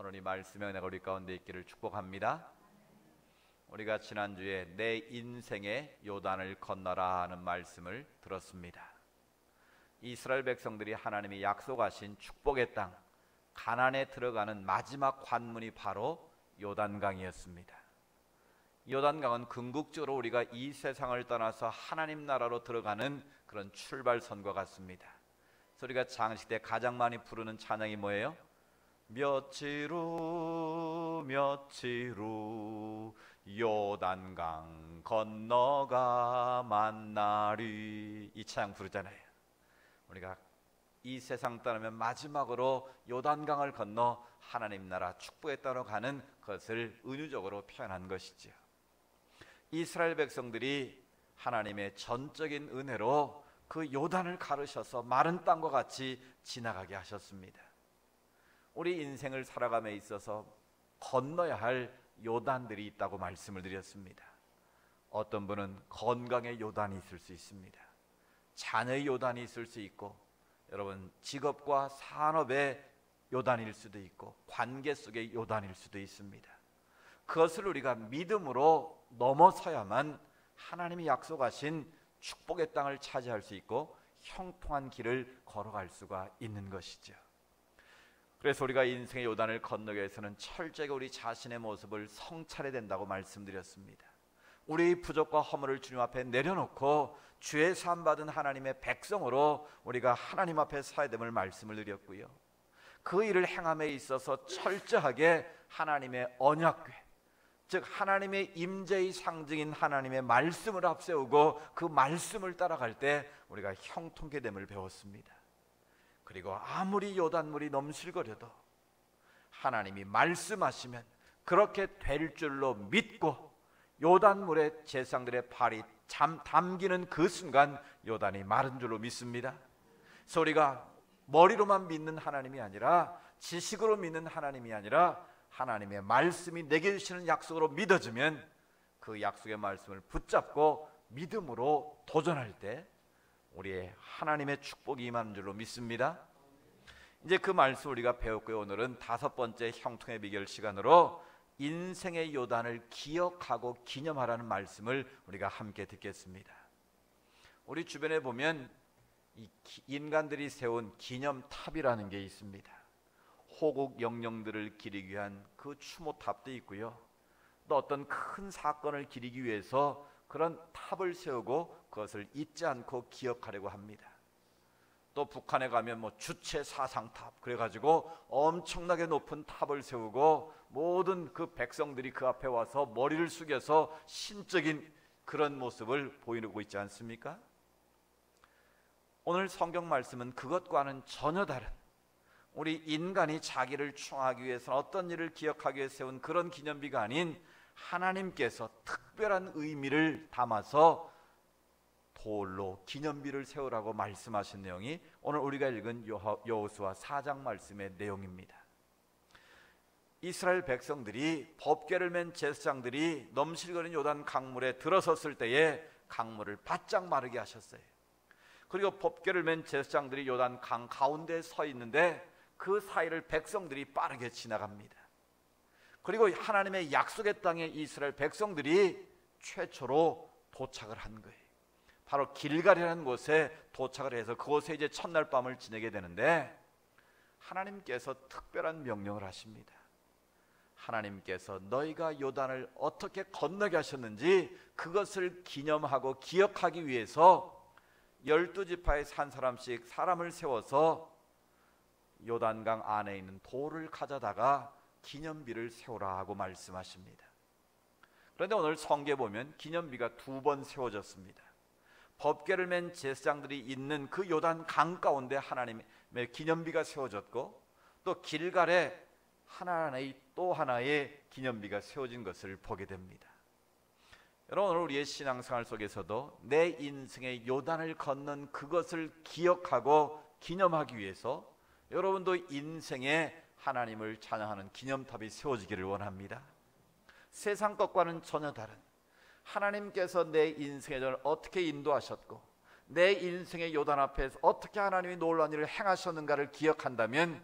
오늘 이 말씀의 은혜가 우리 가운데 있기를 축복합니다. 우리가 지난주에 내 인생의 요단을 건너라 하는 말씀을 들었습니다. 이스라엘 백성들이 하나님이 약속하신 축복의 땅 가나안에 들어가는 마지막 관문이 바로 요단강이었습니다. 요단강은 궁극적으로 우리가 이 세상을 떠나서 하나님 나라로 들어가는 그런 출발선과 같습니다. 그래서 우리가 장식 때 가장 많이 부르는 찬양이 뭐예요? 며칠 후 요단강 건너가 만나리, 이 찬양 부르잖아요. 우리가 이 세상 떠나면 마지막으로 요단강을 건너 하나님 나라 축복의 땅으로 가는 것을 은유적으로 표현한 것이죠. 이스라엘 백성들이 하나님의 전적인 은혜로 그 요단을 가르셔서 마른 땅과 같이 지나가게 하셨습니다. 우리 인생을 살아감에 있어서 건너야 할 요단들이 있다고 말씀을 드렸습니다. 어떤 분은 건강의 요단이 있을 수 있습니다. 자녀의 요단이 있을 수 있고, 여러분 직업과 산업의 요단일 수도 있고, 관계 속의 요단일 수도 있습니다. 그것을 우리가 믿음으로 넘어서야만 하나님이 약속하신 축복의 땅을 차지할 수 있고 형통한 길을 걸어갈 수가 있는 것이죠. 그래서 우리가 인생의 요단을 건너기 위해서는 철저하게 우리 자신의 모습을 성찰해야 된다고 말씀드렸습니다. 우리의 부족과 허물을 주님 앞에 내려놓고 주의 산 받은 하나님의 백성으로 우리가 하나님 앞에 서야 됨을 말씀을 드렸고요. 그 일을 행함에 있어서 철저하게 하나님의 언약궤, 즉 하나님의 임재의 상징인 하나님의 말씀을 앞세우고 그 말씀을 따라갈 때 우리가 형통케 됨을 배웠습니다. 그리고 아무리 요단물이 넘실거려도 하나님이 말씀하시면 그렇게 될 줄로 믿고 요단물에 제사장들의 발이 담기는 그 순간 요단이 마른 줄로 믿습니다. 그래서 우리가 머리로만 믿는 하나님이 아니라, 지식으로 믿는 하나님이 아니라 하나님의 말씀이 내게 주시는 약속으로 믿어지면 그 약속의 말씀을 붙잡고 믿음으로 도전할 때 우리의 하나님의 축복이 임하는 줄로 믿습니다. 이제 그 말씀 우리가 배웠고요. 오늘은 5번째 형통의 비결 시간으로 인생의 요단을 기억하고 기념하라는 말씀을 우리가 함께 듣겠습니다. 우리 주변에 보면 이 인간들이 세운 기념탑이라는 게 있습니다. 호국 영령들을 기리기 위한 그 추모탑도 있고요. 또 어떤 큰 사건을 기리기 위해서 그런 탑을 세우고 그것을 잊지 않고 기억하려고 합니다. 또 북한에 가면 뭐 주체 사상탑 그래가지고 엄청나게 높은 탑을 세우고 모든 그 백성들이 그 앞에 와서 머리를 숙여서 신적인 그런 모습을 보이고 있지 않습니까? 오늘 성경 말씀은 그것과는 전혀 다른, 우리 인간이 자기를 충하기 위해서 어떤 일을 기억하기 위해 세운 그런 기념비가 아닌 하나님께서 특별한 의미를 담아서 돌로 기념비를 세우라고 말씀하신 내용이 오늘 우리가 읽은 여호수아 4장 말씀의 내용입니다. 이스라엘 백성들이 법궤를 맨 제사장들이 넘실거리는 요단 강물에 들어섰을 때에 강물을 바짝 마르게 하셨어요. 그리고 법궤를 맨 제사장들이 요단 강 가운데에 서 있는데 그 사이를 백성들이 빠르게 지나갑니다. 그리고 하나님의 약속의 땅에 이스라엘 백성들이 최초로 도착을 한 거예요. 바로 길갈이라는 곳에 도착을 해서 그곳에 이제 첫날 밤을 지내게 되는데, 하나님께서 특별한 명령을 하십니다. 하나님께서 너희가 요단을 어떻게 건너게 하셨는지 그것을 기념하고 기억하기 위해서 12지파에서 한 사람씩 사람을 세워서 요단강 안에 있는 돌을 가져다가 기념비를 세우라 하고 말씀하십니다. 그런데 오늘 성경에 보면 기념비가 2번 세워졌습니다. 법궤를 맨 제사장들이 있는 그 요단 강 가운데 하나님의 기념비가 세워졌고, 또 길갈에 또 하나의 기념비가 세워진 것을 보게 됩니다. 여러분, 오늘 우리의 신앙생활 속에서도 내 인생의 요단을 건넌 그것을 기억하고 기념하기 위해서 여러분도 인생에 하나님을 찬양하는 기념탑이 세워지기를 원합니다. 세상 것과는 전혀 다른, 하나님께서 내 인생의 전을 어떻게 인도하셨고 내 인생의 요단 앞에서 어떻게 하나님이 놀라운 일을 행하셨는가를 기억한다면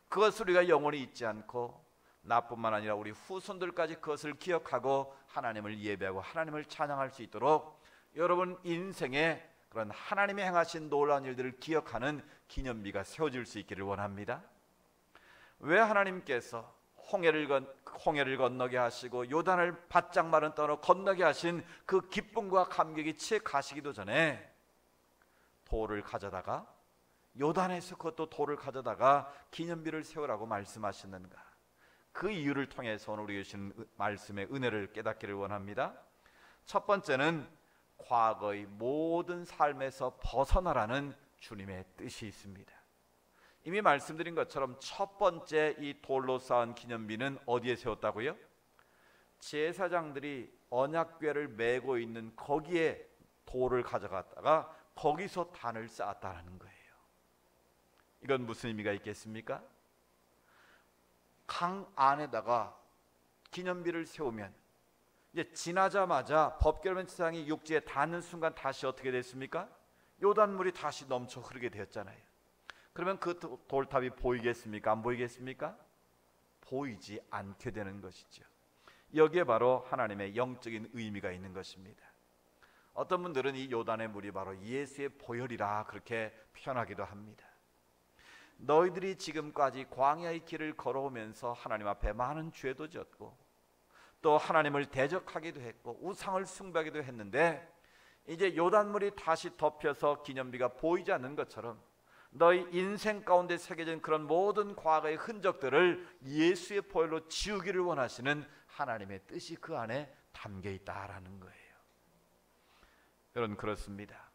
그것을 우리가 영원히 잊지 않고 나뿐만 아니라 우리 후손들까지 그것을 기억하고 하나님을 예배하고 하나님을 찬양할 수 있도록 여러분 인생에 그런 하나님이 행하신 놀라운 일들을 기억하는 기념비가 세워질 수 있기를 원합니다. 왜 하나님께서 홍해를 건너게 하시고 요단을 바짝 마른 땅으로 건너게 하신 그 기쁨과 감격이 채 가시기도 전에 돌을 가져다가 요단에서 그것도 돌을 가져다가 기념비를 세우라고 말씀하셨는가? 그 이유를 통해서 오늘 우리 주신 말씀의 은혜를 깨닫기를 원합니다. 첫 번째는 과거의 모든 삶에서 벗어나라는 주님의 뜻이 있습니다. 이미 말씀드린 것처럼 첫 번째 이 돌로 쌓은 기념비는 어디에 세웠다고요? 제사장들이 언약궤를 메고 있는 거기에 돌을 가져갔다가 거기서 단을 쌓았다는 거예요. 이건 무슨 의미가 있겠습니까? 강 안에다가 기념비를 세우면 이제 지나자마자 법궤론상이 육지에 닿는 순간 다시 어떻게 됐습니까? 요단물이 다시 넘쳐 흐르게 되었잖아요. 그러면 그 돌탑이 보이겠습니까? 안 보이겠습니까? 보이지 않게 되는 것이죠. 여기에 바로 하나님의 영적인 의미가 있는 것입니다. 어떤 분들은 이 요단의 물이 바로 예수의 보혈이라 그렇게 표현하기도 합니다. 너희들이 지금까지 광야의 길을 걸어오면서 하나님 앞에 많은 죄도 지었고 또 하나님을 대적하기도 했고 우상을 숭배하기도 했는데 이제 요단물이 다시 덮여서 기념비가 보이지 않는 것처럼 너희 인생 가운데 새겨진 그런 모든 과거의 흔적들을 예수의 보혈로 지우기를 원하시는 하나님의 뜻이 그 안에 담겨 있다라는 거예요. 여러분, 그렇습니다.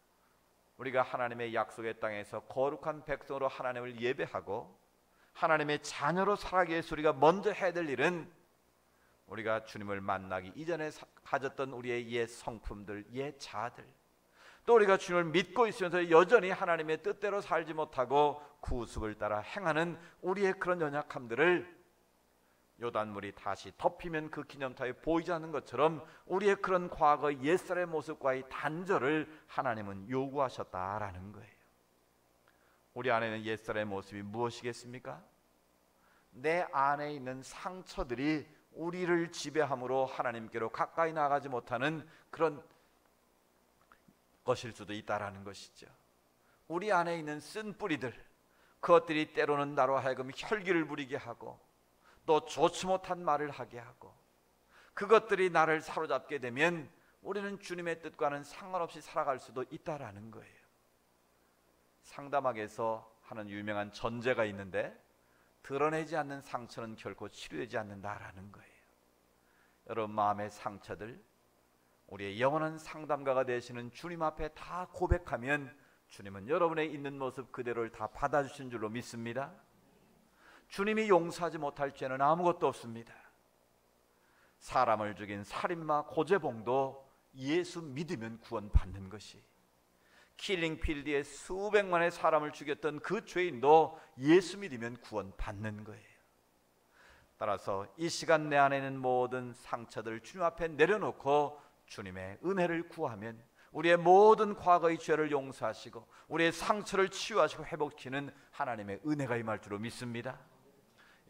우리가 하나님의 약속의 땅에서 거룩한 백성으로 하나님을 예배하고 하나님의 자녀로 살아가기 위해서 우리가 먼저 해야 될 일은 우리가 주님을 만나기 이전에 가졌던 우리의 옛 성품들, 옛 자아들, 또 우리가 주님을 믿고 있으면서 여전히 하나님의 뜻대로 살지 못하고 구습을 따라 행하는 우리의 그런 연약함들을 요단물이 다시 덮이면 그 기념탑이 보이지 않는 것처럼 우리의 그런 과거 옛사람의 모습과의 단절을 하나님은 요구하셨다라는 거예요. 우리 안에 있는 옛사람의 모습이 무엇이겠습니까? 내 안에 있는 상처들이 우리를 지배함으로 하나님께로 가까이 나가지 못하는 그런 것일 수도 있다라는 것이죠. 우리 안에 있는 쓴뿌리들, 그것들이 때로는 나로 하여금 혈기를 부리게 하고 또 좋지 못한 말을 하게 하고 그것들이 나를 사로잡게 되면 우리는 주님의 뜻과는 상관없이 살아갈 수도 있다라는 거예요. 상담학에서 하는 유명한 전제가 있는데 드러내지 않는 상처는 결코 치료되지 않는다라는 거예요. 여러분 마음의 상처들 우리의 영원한 상담가가 되시는 주님 앞에 다 고백하면 주님은 여러분의 있는 모습 그대로를 다 받아주신 줄로 믿습니다. 주님이 용서하지 못할 죄는 아무것도 없습니다. 사람을 죽인 살인마 고재봉도 예수 믿으면 구원받는 것이, 킬링필드에 수백만의 사람을 죽였던 그 죄인도 예수 믿으면 구원받는 거예요. 따라서 이 시간 내 안에 있는 모든 상처들을 주님 앞에 내려놓고 주님의 은혜를 구하면 우리의 모든 과거의 죄를 용서하시고 우리의 상처를 치유하시고 회복시키는 하나님의 은혜가 임할 줄로 믿습니다.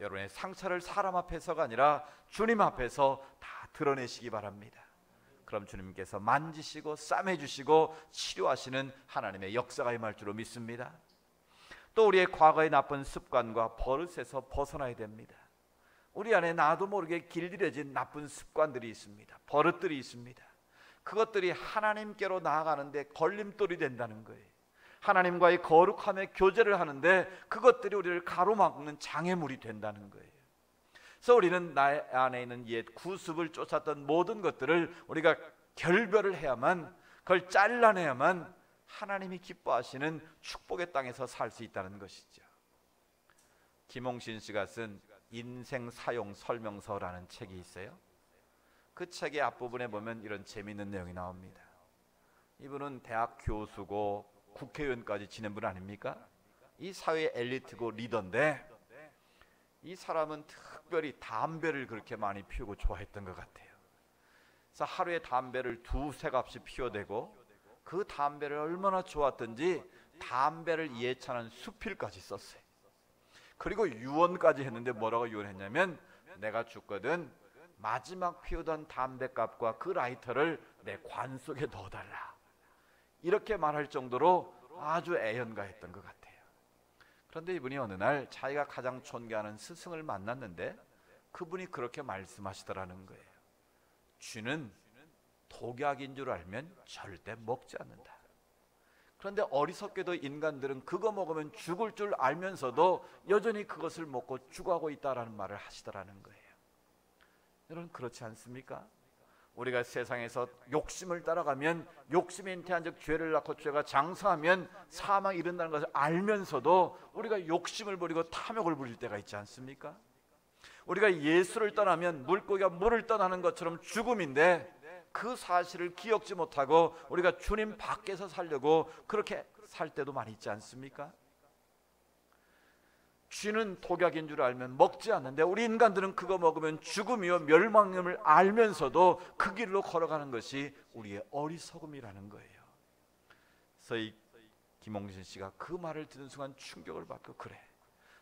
여러분의 상처를 사람 앞에서가 아니라 주님 앞에서 다 드러내시기 바랍니다. 그럼 주님께서 만지시고 싸매주시고 치료하시는 하나님의 역사가 임할 줄로 믿습니다. 또 우리의 과거의 나쁜 습관과 버릇에서 벗어나야 됩니다. 우리 안에 나도 모르게 길들여진 나쁜 습관들이 있습니다. 버릇들이 있습니다. 그것들이 하나님께로 나아가는데 걸림돌이 된다는 거예요. 하나님과의 거룩함의 교제를 하는데 그것들이 우리를 가로막는 장애물이 된다는 거예요. 그래서 우리는 나의 안에 있는 옛 구습을 쫓았던 모든 것들을 우리가 결별을 해야만, 그걸 잘라내야만 하나님이 기뻐하시는 축복의 땅에서 살 수 있다는 것이죠. 김홍신 씨가 쓴 인생 사용 설명서라는 책이 있어요. 그 책의 앞부분에 보면 이런 재미있는 내용이 나옵니다. 이분은 대학 교수고 국회의원까지 지낸 분 아닙니까? 이 사회의 엘리트고 리더인데 이 사람은 특별히 담배를 그렇게 많이 피우고 좋아했던 것 같아요. 그래서 하루에 담배를 두세 갑씩 피워대고 그 담배를 얼마나 좋았던지 담배를 예찬한 수필까지 썼어요. 그리고 유언까지 했는데 뭐라고 유언했냐면 내가 죽거든 마지막 피우던 담뱃갑과 그 라이터를 내 관 속에 넣어달라. 이렇게 말할 정도로 아주 애연가했던 것 같아요. 그런데 이분이 어느 날 자기가 가장 존경하는 스승을 만났는데 그분이 그렇게 말씀하시더라는 거예요. 쥐는 독약인 줄 알면 절대 먹지 않는다. 그런데 어리석게도 인간들은 그거 먹으면 죽을 줄 알면서도 여전히 그것을 먹고 죽어가고 있다라는 말을 하시더라는 거예요. 여러분, 그렇지 않습니까? 우리가 세상에서 욕심을 따라가면 욕심에 잉태한 즉 죄를 낳고 죄가 장사하면 사망이 이른다는 것을 알면서도 우리가 욕심을 부리고 탐욕을 부릴 때가 있지 않습니까? 우리가 예수를 떠나면 물고기가 물을 떠나는 것처럼 죽음인데 그 사실을 기억지 못하고 우리가 주님 밖에서 살려고 그렇게 살 때도 많이 있지 않습니까? 쥐는 독약인 줄 알면 먹지 않는데 우리 인간들은 그거 먹으면 죽음이요 멸망임을 알면서도 그 길로 걸어가는 것이 우리의 어리석음이라는 거예요. 그래서 이 김홍신 씨가 그 말을 듣는 순간 충격을 받고, 그래,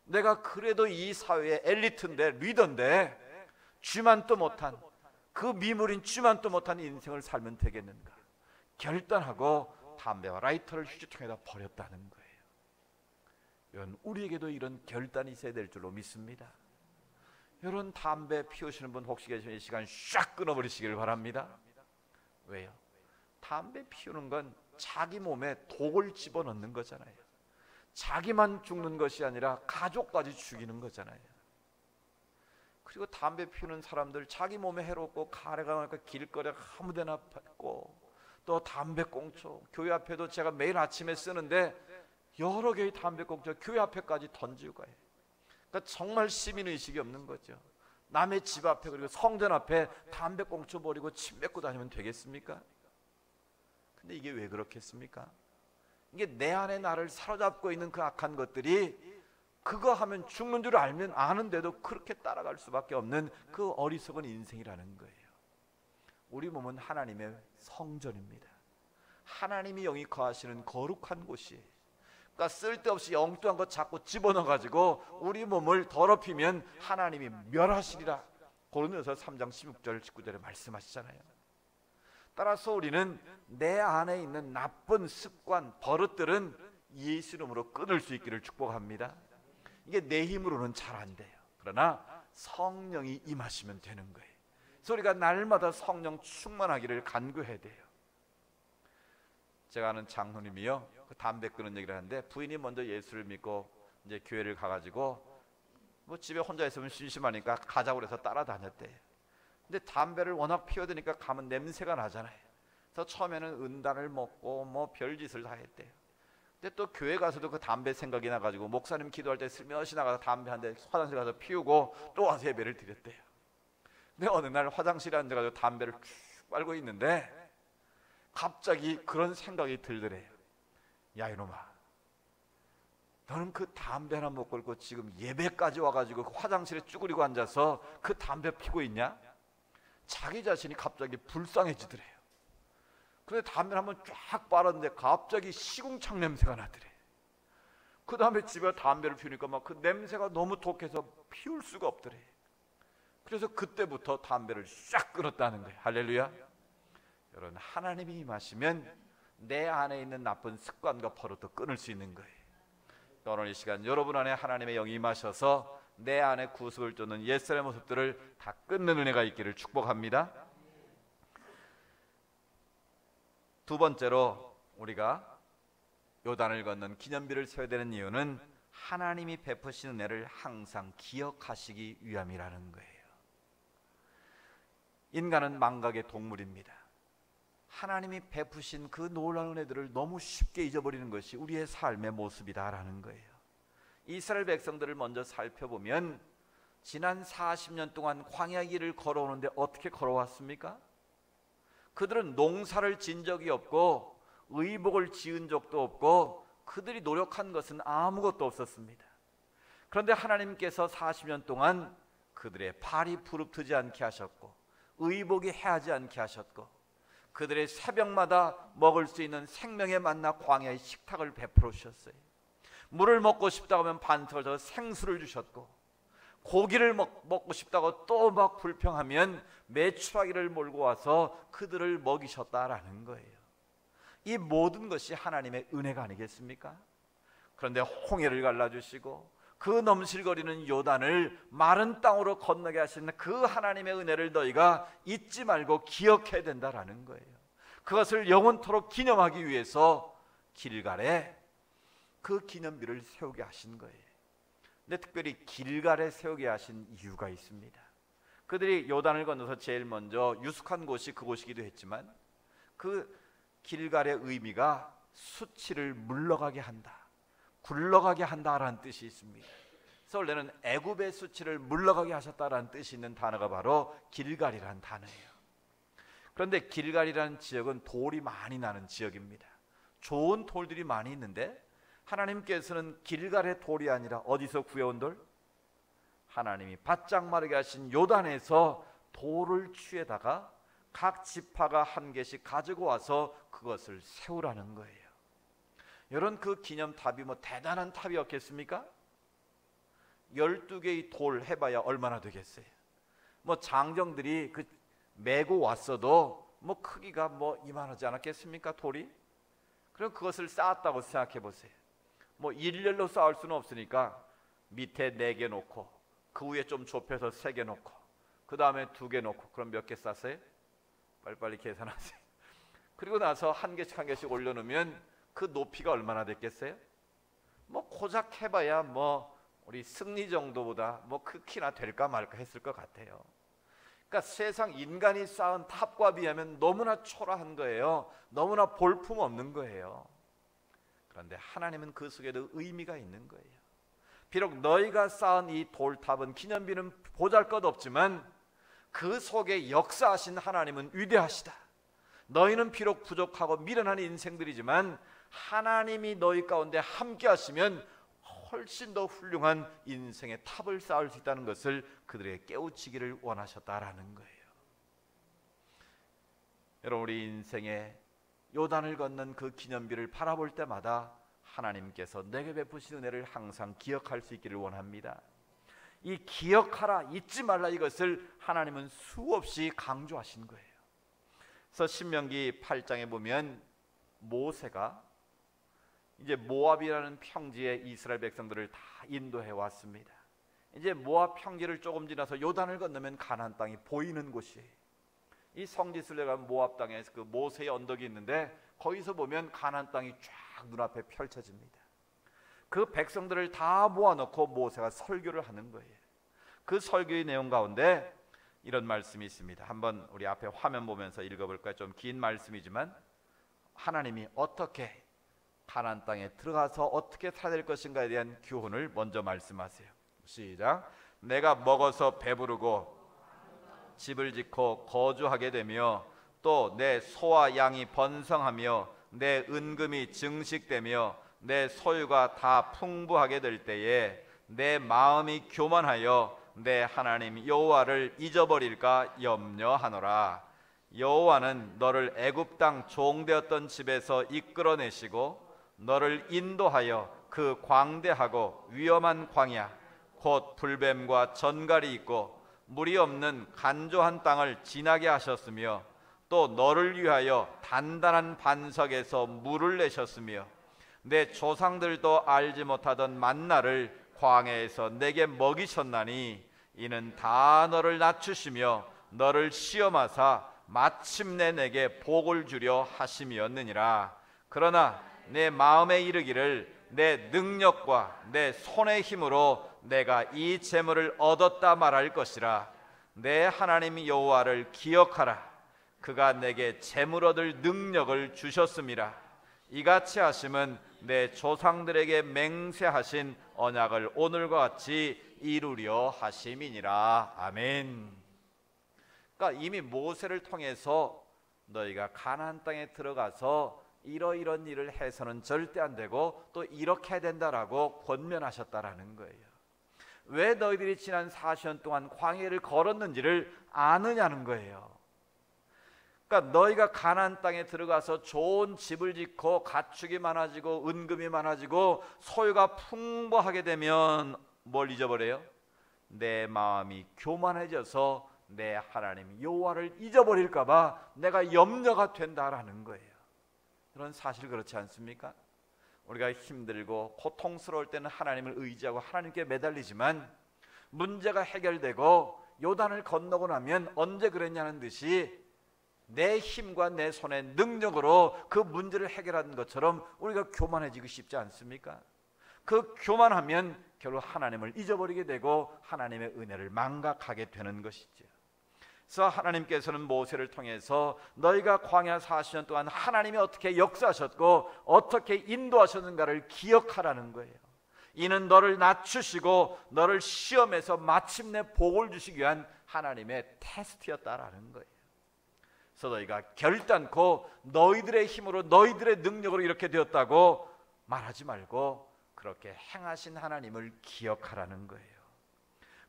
내가 그래도 이 사회의 엘리트인데, 리더인데 쥐만 또 못한 그 미물인 쥐만 또 못한 인생을 살면 되겠는가 결단하고 담배와 라이터를 휴지통에다 버렸다는 거예요. 여러분, 우리에게도 이런 결단이 있어야 될 줄로 믿습니다. 여러분, 담배 피우시는 분 혹시 계시면 이 시간 샥 끊어버리시길 바랍니다. 왜요? 담배 피우는 건 자기 몸에 독을 집어넣는 거잖아요. 자기만 죽는 것이 아니라 가족까지 죽이는 거잖아요. 그리고 담배 피우는 사람들 자기 몸에 해롭고 가래가 나니까 길거리에 아무데나 폈고, 또 담배꽁초 교회 앞에도 제가 매일 아침에 쓰는데 여러 개의 담배꽁초 교회 앞에까지 던지고 가요. 그러니까 정말 시민의식이 없는 거죠. 남의 집 앞에 그리고 성전 앞에 담배꽁초 버리고 침 뱉고 다니면 되겠습니까? 근데 이게 왜 그렇겠습니까? 이게 내 안에 나를 사로잡고 있는 그 악한 것들이 그거 하면 죽는 줄 알면 아는데도 그렇게 따라갈 수밖에 없는 그 어리석은 인생이라는 거예요. 우리 몸은 하나님의 성전입니다. 하나님이 영이 거하시는 거룩한 곳이에요. 그러니까 쓸데없이 엉뚱한 것 자꾸 집어넣어가지고 우리 몸을 더럽히면 하나님이 멸하시리라. 고린도서 3장 16절 19절에 말씀하시잖아요. 따라서 우리는 내 안에 있는 나쁜 습관, 버릇들은 예수 이름으로 끊을 수 있기를 축복합니다. 이게 내 힘으로는 잘 안 돼요. 그러나 성령이 임하시면 되는 거예요. 그래서 우리가 날마다 성령 충만하기를 간구해야 돼요. 제가 아는 장로님이요, 그 담배 끊는 얘기를 하는데 부인이 먼저 예수를 믿고 이제 교회를 가가지고 뭐 집에 혼자 있으면 심심하니까 가자고 그래서 따라다녔대요. 근데 담배를 워낙 피워대니까 가면 냄새가 나잖아요. 그래서 처음에는 은단을 먹고 뭐 별짓을 다 했대요. 근데 또 교회 가서도 그 담배 생각이 나가지고 목사님 기도할 때 슬며시 나가서 담배 한 대 화장실 가서 피우고 또 와서 예배를 드렸대요. 근데 어느 날 화장실에 앉아가지고 담배를 쭉 빨고 있는데 갑자기 그런 생각이 들더래요. 야, 이놈아, 너는 그 담배 하나 못 걸고 지금 예배까지 와가지고 그 화장실에 쭈그리고 앉아서 그 담배 피고 있냐? 자기 자신이 갑자기 불쌍해지더래요. 근데 담배를 한번 쫙 빨았는데 갑자기 시궁창 냄새가 나더래. 그 다음에 집에 담배를 피우니까 막 그 냄새가 너무 독해서 피울 수가 없더래. 그래서 그때부터 담배를 쫙 끊었다는 거예요. 할렐루야. 여러분, 하나님이 임하시면 내 안에 있는 나쁜 습관과 버릇도 끊을 수 있는 거예요. 오늘 이 시간 여러분 안에 하나님의 영이 임하셔서 내 안에 구속을 쫓는 옛사람의 모습들을 다 끊는 은혜가 있기를 축복합니다. 두 번째로 우리가 요단을 건넌 기념비를 세워야 되는 이유는 하나님이 베푸신 은혜를 항상 기억하시기 위함이라는 거예요. 인간은 망각의 동물입니다. 하나님이 베푸신 그 놀라운 은혜들을 너무 쉽게 잊어버리는 것이 우리의 삶의 모습이다라는 거예요. 이스라엘 백성들을 먼저 살펴보면 지난 40년 동안 광야 길을 걸어오는데 어떻게 걸어왔습니까? 그들은 농사를 진 적이 없고 의복을 지은 적도 없고 그들이 노력한 것은 아무것도 없었습니다. 그런데 하나님께서 40년 동안 그들의 발이 부릅뜨지 않게 하셨고 의복이 해하지 않게 하셨고 그들의 새벽마다 먹을 수 있는 생명의 만나 광야의 식탁을 베풀어 주셨어요. 물을 먹고 싶다고 하면 반석을 져서 생수를 주셨고 고기를 먹고 싶다고 또 막 불평하면 메추라기를 몰고 와서 그들을 먹이셨다라는 거예요. 이 모든 것이 하나님의 은혜가 아니겠습니까? 그런데 홍해를 갈라주시고 그 넘실거리는 요단을 마른 땅으로 건너게 하시는 그 하나님의 은혜를 너희가 잊지 말고 기억해야 된다라는 거예요. 그것을 영원토록 기념하기 위해서 길갈에 그 기념비를 세우게 하신 거예요. 근데 특별히 길갈에 세우게 하신 이유가 있습니다. 그들이 요단을 건너서 제일 먼저 유숙한 곳이 그곳이기도 했지만 그 길갈의 의미가 수치를 물러가게 한다, 굴러가게 한다라는 뜻이 있습니다. 그래서 원래는 애굽의 수치를 물러가게 하셨다라는 뜻이 있는 단어가 바로 길갈이라는 단어예요. 그런데 길갈이라는 지역은 돌이 많이 나는 지역입니다. 좋은 돌들이 많이 있는데 하나님께서는 길갈의 돌이 아니라 어디서 구해온 돌? 하나님이 바짝 마르게 하신 요단에서 돌을 취해다가 각 지파가 한 개씩 가지고 와서 그것을 세우라는 거예요. 여러분, 그 기념탑이 뭐 대단한 탑이었겠습니까? 12개의 돌 해봐야 얼마나 되겠어요? 뭐 장정들이 그 메고 왔어도 뭐 크기가 뭐 이만하지 않았겠습니까? 돌이? 그럼 그것을 쌓았다고 생각해 보세요. 뭐 일렬로 쌓을 수는 없으니까 밑에 4개 놓고 그 위에 좀 좁혀서 3개 놓고 그 다음에 2개 놓고 그럼 몇 개 쌓았어요? 빨리빨리 계산하세요. 그리고 나서 한 개씩 한 개씩 올려놓으면 그 높이가 얼마나 됐겠어요? 뭐 고작 해봐야 뭐 우리 승리 정도보다 뭐 그 키나 될까 말까 했을 것 같아요. 그러니까 세상 인간이 쌓은 탑과 비하면 너무나 초라한 거예요. 너무나 볼품 없는 거예요. 그런데 하나님은 그 속에도 의미가 있는 거예요. 비록 너희가 쌓은 이 돌탑은 기념비는 보잘것없지만 그 속에 역사하신 하나님은 위대하시다. 너희는 비록 부족하고 미련한 인생들이지만 하나님이 너희 가운데 함께 하시면 훨씬 더 훌륭한 인생의 탑을 쌓을 수 있다는 것을 그들에게 깨우치기를 원하셨다라는 거예요. 여러분, 우리 인생에 요단을 건넌 그 기념비를 바라볼 때마다 하나님께서 내게 베푸신 은혜를 항상 기억할 수 있기를 원합니다. 이 기억하라, 잊지 말라, 이것을 하나님은 수없이 강조하신 거예요. 그래서 신명기 8장에 보면 모세가 이제 모압이라는 평지에 이스라엘 백성들을 다 인도해 왔습니다. 이제 모압 평지를 조금 지나서 요단을 건너면 가나안 땅이 보이는 곳이에요. 이 성지순례 가면 모압 땅에 그 모세의 언덕이 있는데 거기서 보면 가나안 땅이 쫙 눈앞에 펼쳐집니다. 그 백성들을 다 모아놓고 모세가 설교를 하는 거예요. 그 설교의 내용 가운데 이런 말씀이 있습니다. 한번 우리 앞에 화면 보면서 읽어볼까요? 좀 긴 말씀이지만 하나님이 어떻게 가나안 땅에 들어가서 어떻게 살아야 될 것인가에 대한 교훈을 먼저 말씀하세요. 시작. 내가 먹어서 배부르고 집을 짓고 거주하게 되며 또 내 소와 양이 번성하며 내 은금이 증식되며 내 소유가 다 풍부하게 될 때에 내 마음이 교만하여 내 하나님 여호와를 잊어버릴까 염려하노라. 여호와는 너를 애굽 땅 종되었던 집에서 이끌어내시고 너를 인도하여 그 광대하고 위험한 광야 곧 불뱀과 전갈이 있고 물이 없는 간조한 땅을 지나게 하셨으며 또 너를 위하여 단단한 반석에서 물을 내셨으며 내 조상들도 알지 못하던 만나를 광야에서 내게 먹이셨나니 이는 다 너를 낮추시며 너를 시험하사 마침내 내게 복을 주려 하심이었느니라. 그러나 내 마음에 이르기를 내 능력과 내 손의 힘으로 내가 이 재물을 얻었다 말할 것이라. 내 하나님 여호와를 기억하라. 그가 내게 재물 얻을 능력을 주셨음이라. 이같이 하심은 내 조상들에게 맹세하신 언약을 오늘과 같이 이루려 하심이니라. 아멘. 그러니까 이미 모세를 통해서 너희가 가나안 땅에 들어가서 이러이런 일을 해서는 절대 안 되고 또 이렇게 해야 된다라고 권면하셨다라는 거예요. 왜 너희들이 지난 40년 동안 광야를 걸었는지를 아느냐는 거예요. 그러니까 너희가 가나안 땅에 들어가서 좋은 집을 짓고 가축이 많아지고 은금이 많아지고 소유가 풍부하게 되면 뭘 잊어버려요? 내 마음이 교만해져서 내 하나님 여호와를 잊어버릴까 봐 내가 염려가 된다라는 거예요. 그런 사실 그렇지 않습니까? 우리가 힘들고 고통스러울 때는 하나님을 의지하고 하나님께 매달리지만 문제가 해결되고 요단을 건너고 나면 언제 그랬냐는 듯이 내 힘과 내 손의 능력으로 그 문제를 해결하는 것처럼 우리가 교만해지기 쉽지 않습니까? 그 교만하면 결국 하나님을 잊어버리게 되고 하나님의 은혜를 망각하게 되는 것이죠. 그래서 하나님께서는 모세를 통해서 너희가 광야 40년 동안 하나님이 어떻게 역사하셨고 어떻게 인도하셨는가를 기억하라는 거예요. 이는 너를 낮추시고 너를 시험에서 마침내 복을 주시기 위한 하나님의 테스트였다라는 거예요. 그래서 너희가 결단코 너희들의 힘으로 너희들의 능력으로 이렇게 되었다고 말하지 말고 그렇게 행하신 하나님을 기억하라는 거예요.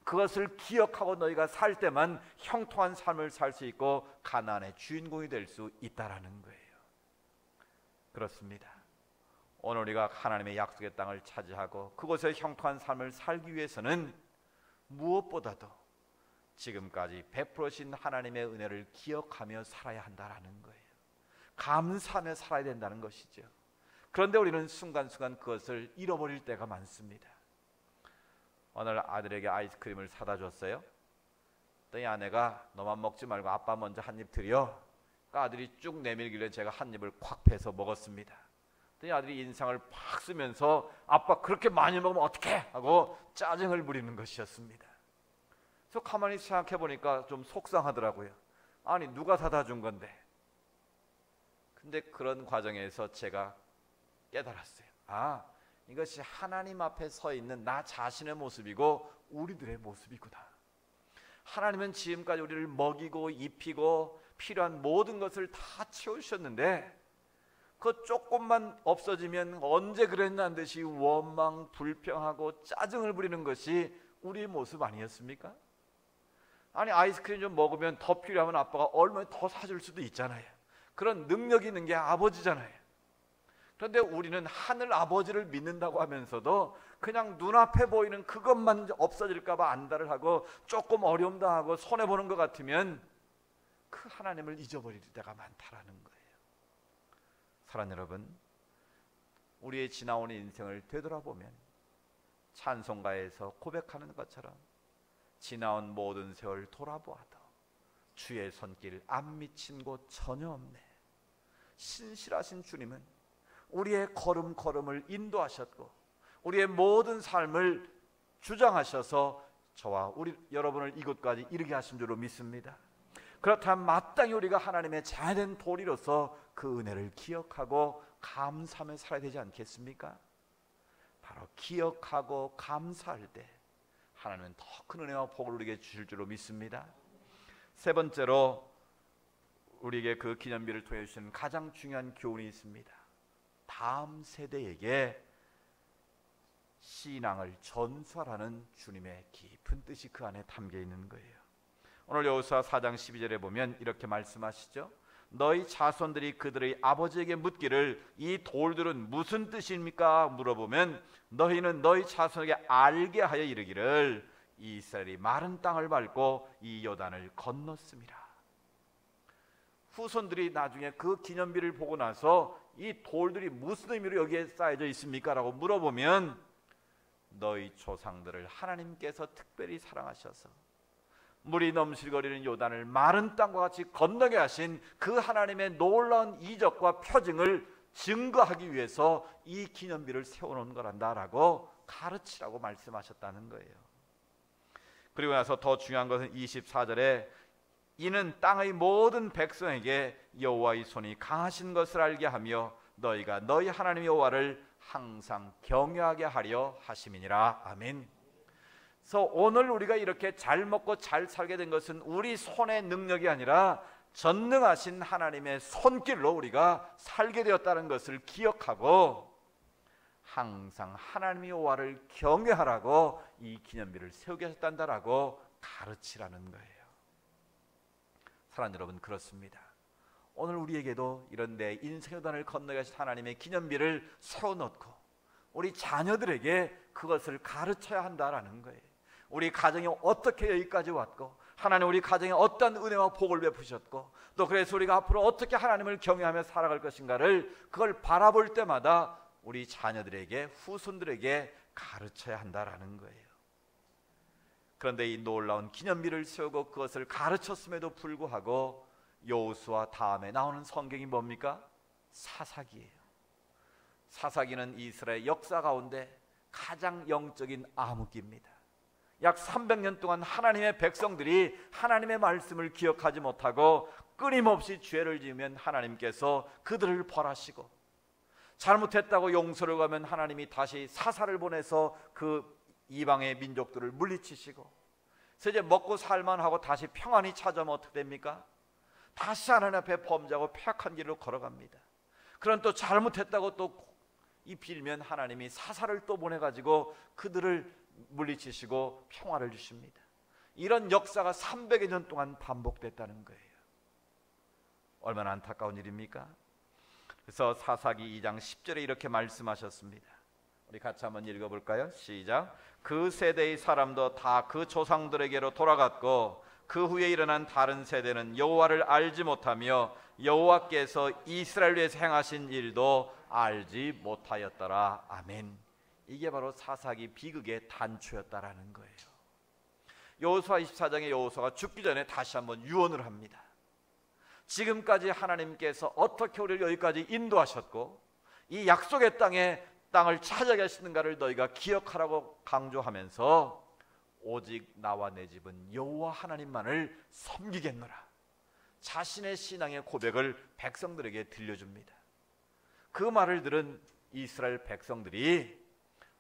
그것을 기억하고 너희가 살 때만 형통한 삶을 살 수 있고 가나안의 주인공이 될 수 있다라는 거예요. 그렇습니다. 오늘 우리가 하나님의 약속의 땅을 차지하고 그곳에 형통한 삶을 살기 위해서는 무엇보다도 지금까지 베풀으신 하나님의 은혜를 기억하며 살아야 한다라는 거예요. 감사하며 살아야 된다는 것이죠. 그런데 우리는 순간순간 그것을 잃어버릴 때가 많습니다. 오늘 아들에게 아이스크림을 사다 줬어요. 또 이 아내가 너만 먹지 말고 아빠 먼저 한 입 드려. 그 아들이 쭉 내밀길래 제가 한 입을 콱 빼서 먹었습니다. 또 이 아들이 인상을 팍 쓰면서 아빠 그렇게 많이 먹으면 어떡해 하고 짜증을 부리는 것이었습니다. 그래서 가만히 생각해 보니까 좀 속상하더라고요. 아니 누가 사다 준 건데. 근데 그런 과정에서 제가 깨달았어요. 아, 이것이 하나님 앞에 서 있는 나 자신의 모습이고 우리들의 모습이구나. 하나님은 지금까지 우리를 먹이고 입히고 필요한 모든 것을 다 채우셨는데 그 조금만 없어지면 언제 그랬냐는 듯이 원망, 불평하고 짜증을 부리는 것이 우리의 모습 아니었습니까? 아니 아이스크림 좀 먹으면 더 필요하면 아빠가 얼마나 더 사줄 수도 있잖아요. 그런 능력이 있는 게 아버지잖아요. 그런데 우리는 하늘 아버지를 믿는다고 하면서도 그냥 눈앞에 보이는 그것만 없어질까 봐 안달을 하고 조금 어려움 당하고 손해보는 것 같으면 그 하나님을 잊어버릴 때가 많다라는 거예요. 사랑하는 여러분, 우리의 지나온 인생을 되돌아보면 찬송가에서 고백하는 것처럼 지나온 모든 세월 돌아보아도 주의 손길 안 미친 곳 전혀 없네. 신실하신 주님은 우리의 걸음걸음을 인도하셨고 우리의 모든 삶을 주장하셔서 저와 우리 여러분을 이곳까지 이르게 하신 줄로 믿습니다. 그렇다면 마땅히 우리가 하나님의 자녀된 도리로서 그 은혜를 기억하고 감사하며 살아야 되지 않겠습니까? 바로 기억하고 감사할 때 하나님은 더 큰 은혜와 복을 우리에게 주실 줄로 믿습니다. 세 번째로 우리에게 그 기념비를 통해 주시는 가장 중요한 교훈이 있습니다. 다음 세대에게 신앙을 전수하라는 주님의 깊은 뜻이 그 안에 담겨 있는 거예요. 오늘 여호수아 4장 12절에 보면 이렇게 말씀하시죠. 너희 자손들이 그들의 아버지에게 묻기를 이 돌들은 무슨 뜻입니까? 물어보면 너희는 너희 자손에게 알게 하여 이르기를 이스라엘이 마른 땅을 밟고 이 요단을 건넜습니다. 후손들이 나중에 그 기념비를 보고 나서 이 돌들이 무슨 의미로 여기에 쌓여져 있습니까? 라고 물어보면 너희 조상들을 하나님께서 특별히 사랑하셔서 물이 넘실거리는 요단을 마른 땅과 같이 건너게 하신 그 하나님의 놀라운 이적과 표징을 증거하기 위해서 이 기념비를 세워놓은 거란다라고 가르치라고 말씀하셨다는 거예요. 그리고 나서 더 중요한 것은 24절에 이는 땅의 모든 백성에게 여호와의 손이 강하신 것을 알게 하며 너희가 너희 하나님 여호와를 항상 경외하게 하려 하심이니라. 아멘. 그래서 오늘 우리가 이렇게 잘 먹고 잘 살게 된 것은 우리 손의 능력이 아니라 전능하신 하나님의 손길로 우리가 살게 되었다는 것을 기억하고 항상 하나님 여호와를 경외하라고 이 기념비를 세우게 하셨단다라고 가르치라는 거예요. 사랑하는 여러분, 그렇습니다. 오늘 우리에게도 이런 내 인생의 단을 건너게 하신 하나님의 기념비를 세워놓고 우리 자녀들에게 그것을 가르쳐야 한다라는 거예요. 우리 가정이 어떻게 여기까지 왔고, 하나님 우리 가정에 어떤 은혜와 복을 베푸셨고, 또 그래서 우리가 앞으로 어떻게 하나님을 경외하며 살아갈 것인가를 그걸 바라볼 때마다 우리 자녀들에게, 후손들에게 가르쳐야 한다라는 거예요. 그런데 이 놀라운 기념비를 세우고 그것을 가르쳤음에도 불구하고 여호수아 다음에 나오는 성경이 뭡니까? 사사기예요. 사사기는 이스라엘 역사 가운데 가장 영적인 암흑기입니다. 약 300년 동안 하나님의 백성들이 하나님의 말씀을 기억하지 못하고 끊임없이 죄를 지으면 하나님께서 그들을 벌하시고, 잘못했다고 용서를 구하면 하나님이 다시 사사를 보내서 그 이방의 민족들을 물리치시고, 그래서 이제 먹고 살만하고 다시 평안이 찾아오면 어떻게 됩니까? 다시 하나님 앞에 범죄하고 폐악한 길로 걸어갑니다. 그런 또 잘못했다고 또 이 빌면 하나님이 사사를 또 보내가지고 그들을 물리치시고 평화를 주십니다. 이런 역사가 300여 년 동안 반복됐다는 거예요. 얼마나 안타까운 일입니까? 그래서 사사기 2장 10절에 이렇게 말씀하셨습니다. 우리 같이 한번 읽어볼까요? 시작. 그 세대의 사람도 다 그 조상들에게로 돌아갔고 그 후에 일어난 다른 세대는 여호와를 알지 못하며 여호와께서 이스라엘 위에서 행하신 일도 알지 못하였더라. 아멘. 이게 바로 사사기 비극의 단초였다라는 거예요. 여호수아 24장에 여호수아가 죽기 전에 다시 한번 유언을 합니다. 지금까지 하나님께서 어떻게 우리를 여기까지 인도하셨고 이 약속의 땅을 차지하게 하시는가를 너희가 기억하라고 강조하면서 오직 나와 내 집은 여호와 하나님만을 섬기겠노라, 자신의 신앙의 고백을 백성들에게 들려줍니다. 그 말을 들은 이스라엘 백성들이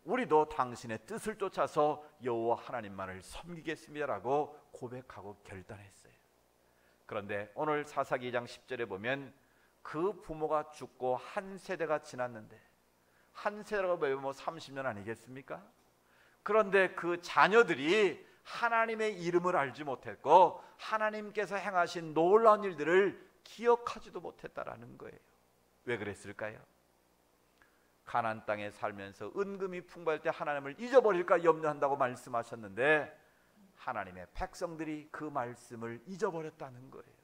우리도 당신의 뜻을 쫓아서 여호와 하나님만을 섬기겠습니다라고 고백하고 결단했어요. 그런데 오늘 사사기 2장 10절에 보면 그 부모가 죽고 한 세대가 지났는데, 한 세대라고 보면 30년 아니겠습니까? 그런데 그 자녀들이 하나님의 이름을 알지 못했고 하나님께서 행하신 놀라운 일들을 기억하지도 못했다라는 거예요. 왜 그랬을까요? 가나안 땅에 살면서 은금이 풍부할 때 하나님을 잊어버릴까 염려한다고 말씀하셨는데 하나님의 백성들이 그 말씀을 잊어버렸다는 거예요.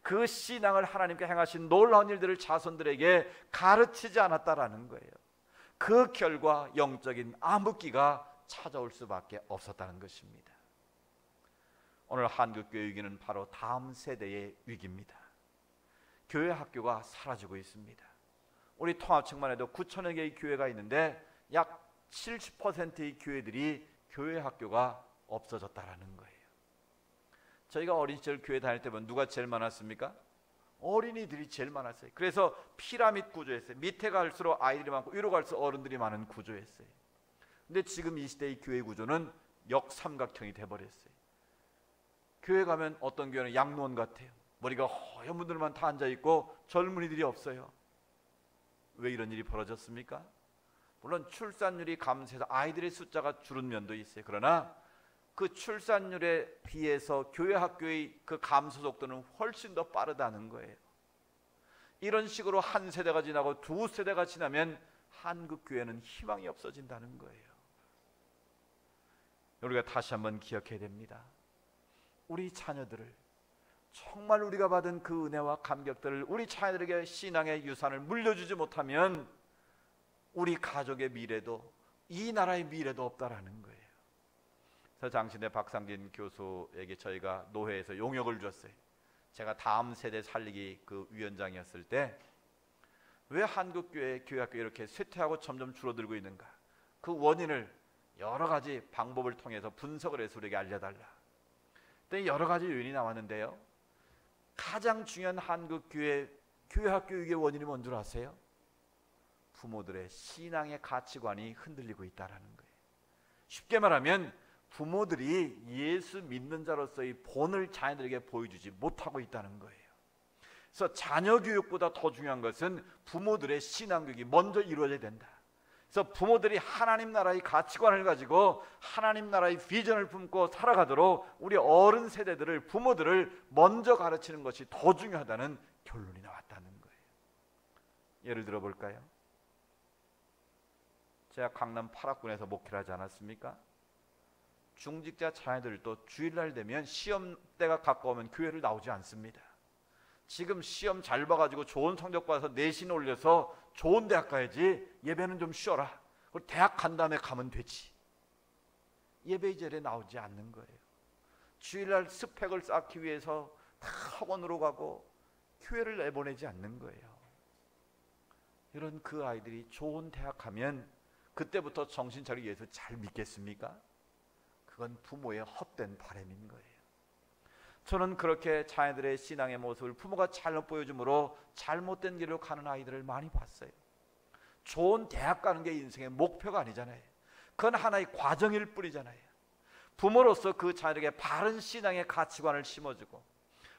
그 신앙을 하나님께 행하신 놀라운 일들을 자손들에게 가르치지 않았다라는 거예요. 그 결과 영적인 암흑기가 찾아올 수밖에 없었다는 것입니다. 오늘 한국교회 위기는 바로 다음 세대의 위기입니다. 교회 학교가 사라지고 있습니다. 우리 통합청만 해도 9천여 개의 교회가 있는데 약 70%의 교회들이 교회 학교가 없어졌다라는 거예요. 저희가 어린 시절 교회 다닐 때 보면 누가 제일 많았습니까? 어린이들이 제일 많았어요. 그래서 피라미드 구조였어요. 밑에 갈수록 아이들이 많고 위로 갈수록 어른들이 많은 구조였어요. 근데 지금 이 시대의 교회 구조는 역삼각형이 돼버렸어요. 교회 가면 어떤 교회는 양로원 같아요. 머리가 허연 분들만 다 앉아있고 젊은이들이 없어요. 왜 이런 일이 벌어졌습니까? 물론 출산율이 감소해서 아이들의 숫자가 줄은 면도 있어요. 그러나 그 출산율에 비해서 교회 학교의 그 감소 속도는 훨씬 더 빠르다는 거예요. 이런 식으로 한 세대가 지나고 두 세대가 지나면 한국 교회는 희망이 없어진다는 거예요. 우리가 다시 한번 기억해야 됩니다. 우리 자녀들을 정말 우리가 받은 그 은혜와 감격들을 우리 자녀들에게 신앙의 유산을 물려주지 못하면 우리 가족의 미래도 이 나라의 미래도 없다라는 거예요. 그래서 당신의 박상진 교수에게 저희가 노회에서 용역을 줬어요. 제가 다음 세대 살리기 그 위원장이었을 때 왜 한국교회 교회학교 이렇게 쇠퇴하고 점점 줄어들고 있는가, 그 원인을 여러 가지 방법을 통해서 분석을 해서 우리에게 알려달라. 그때 여러 가지 요인이 나왔는데요, 가장 중요한 한국교회 교회학교 위기의 원인이 뭔 줄 아세요? 부모들의 신앙의 가치관이 흔들리고 있다는 거예요. 쉽게 말하면 부모들이 예수 믿는 자로서의 본을 자녀들에게 보여주지 못하고 있다는 거예요. 그래서 자녀 교육보다 더 중요한 것은 부모들의 신앙 교육이 먼저 이루어져야 된다. 그래서 부모들이 하나님 나라의 가치관을 가지고 하나님 나라의 비전을 품고 살아가도록 우리 어른 세대들을, 부모들을 먼저 가르치는 것이 더 중요하다는 결론이 나왔다는 거예요. 예를 들어 볼까요? 제가 강남 8학군에서 목회를 하지 않았습니까? 중직자 자녀들도 주일날 되면 시험 때가 가까우면 교회를 나오지 않습니다. 지금 시험 잘 봐가지고 좋은 성적 받아서 내신 올려서 좋은 대학 가야지, 예배는 좀 쉬어라. 그리고 대학 간 다음에 가면 되지. 예배 자리에 나오지 않는 거예요. 주일날 스펙을 쌓기 위해서 다 학원으로 가고 교회를 내보내지 않는 거예요. 이런 그 아이들이 좋은 대학 가면 그때부터 정신 차리기 위해서 잘 믿겠습니까? 그건 부모의 헛된 바람인 거예요. 저는 그렇게 자녀들의 신앙의 모습을 부모가 잘못 보여줌으로 잘못된 길로 가는 아이들을 많이 봤어요. 좋은 대학 가는 게 인생의 목표가 아니잖아요. 그건 하나의 과정일 뿐이잖아요. 부모로서 그 자녀에게 바른 신앙의 가치관을 심어주고,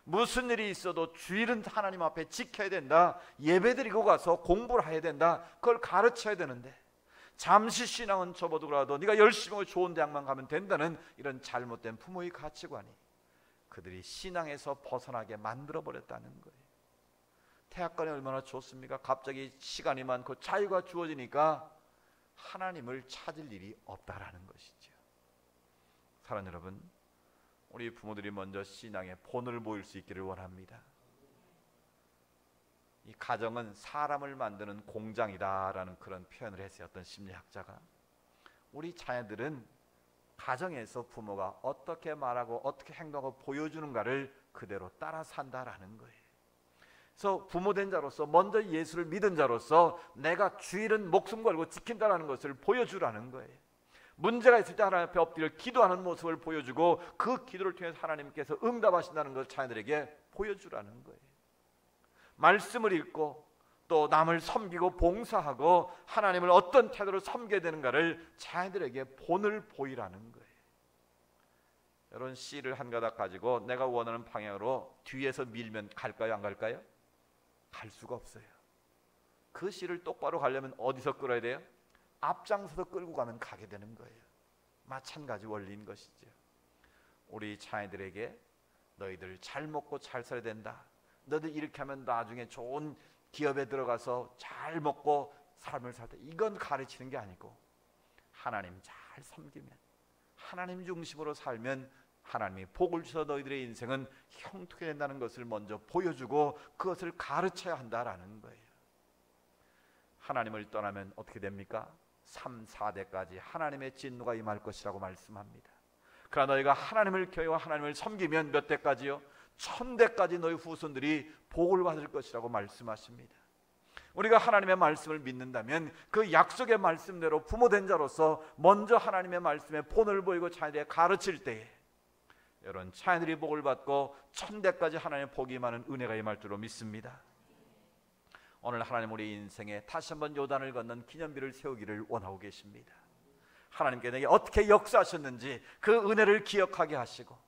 무슨 일이 있어도 주일은 하나님 앞에 지켜야 된다, 예배드리고 가서 공부를 해야 된다, 그걸 가르쳐야 되는데, 잠시 신앙은 접어두더라도 네가 열심히 좋은 대학만 가면 된다는 이런 잘못된 부모의 가치관이 그들이 신앙에서 벗어나게 만들어버렸다는 거예요. 대학간이 얼마나 좋습니까? 갑자기 시간이 많고 자유가 주어지니까 하나님을 찾을 일이 없다라는 것이죠. 사랑하는 여러분, 우리 부모들이 먼저 신앙의 본을 보일 수 있기를 원합니다. 이 가정은 사람을 만드는 공장이다라는 그런 표현을 했어요. 어떤 심리학자가. 우리 자녀들은 가정에서 부모가 어떻게 말하고 어떻게 행동하고 보여주는가를 그대로 따라 산다라는 거예요. 그래서 부모된 자로서, 먼저 예수를 믿은 자로서 내가 주일은 목숨 걸고 지킨다라는 것을 보여주라는 거예요. 문제가 있을 때 하나님 앞에 엎드려 기도하는 모습을 보여주고, 그 기도를 통해서 하나님께서 응답하신다는 것을 자녀들에게 보여주라는 거예요. 말씀을 읽고 또 남을 섬기고 봉사하고 하나님을 어떤 태도로 섬겨야 되는가를 자녀들에게 본을 보이라는 거예요. 이런 씨를 한 가닥 가지고 내가 원하는 방향으로 뒤에서 밀면 갈까요, 안 갈까요? 갈 수가 없어요. 그 씨를 똑바로 가려면 어디서 끌어야 돼요? 앞장서서 끌고 가면 가게 되는 거예요. 마찬가지 원리인 것이죠. 우리 자녀들에게 너희들 잘 먹고 잘 살아야 된다, 너희들 이렇게 하면 나중에 좋은 기업에 들어가서 잘 먹고 삶을 살다, 이건 가르치는 게 아니고, 하나님 잘 섬기면, 하나님 중심으로 살면 하나님이 복을 주셔서 너희들의 인생은 형통해 된다는 것을 먼저 보여주고 그것을 가르쳐야 한다라는 거예요. 하나님을 떠나면 어떻게 됩니까? 3, 4대까지 하나님의 진노가 임할 것이라고 말씀합니다. 그러나 너희가 하나님을 교회와 하나님을 섬기면 몇 대까지요? 1000대까지 너희 후손들이 복을 받을 것이라고 말씀하십니다. 우리가 하나님의 말씀을 믿는다면 그 약속의 말씀대로 부모된 자로서 먼저 하나님의 말씀에 본을 보이고 자녀들에게 가르칠 때에 이런 자녀들이 복을 받고 1000대까지 하나님의 복이 임하는 은혜가 임할 줄로 믿습니다. 오늘 하나님 우리 인생에 다시 한번 요단을 건넌 기념비를 세우기를 원하고 계십니다. 하나님께 내게 어떻게 역사하셨는지 그 은혜를 기억하게 하시고,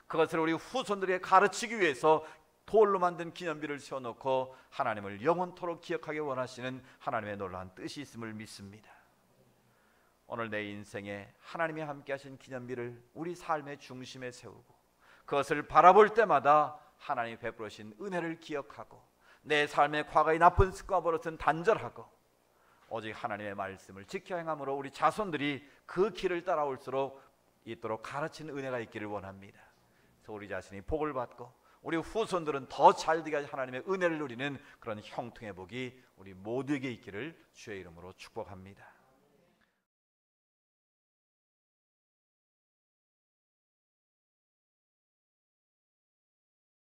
그것을 우리 후손들에게 가르치기 위해서 돌로 만든 기념비를 세워놓고 하나님을 영원토록 기억하게 원하시는 하나님의 놀라운 뜻이 있음을 믿습니다. 오늘 내 인생에 하나님이 함께 하신 기념비를 우리 삶의 중심에 세우고, 그것을 바라볼 때마다 하나님이 베풀으신 은혜를 기억하고, 내 삶의 과거의 나쁜 습관과 버릇은 단절하고 오직 하나님의 말씀을 지켜 행함으로 우리 자손들이 그 길을 따라올수록 있도록 가르치는 은혜가 있기를 원합니다. 그래서 우리 자신이 복을 받고 우리 후손들은 더 잘되게 하신 하나님의 은혜를 누리는 그런 형통의 복이 우리 모두에게 있기를 주의 이름으로 축복합니다.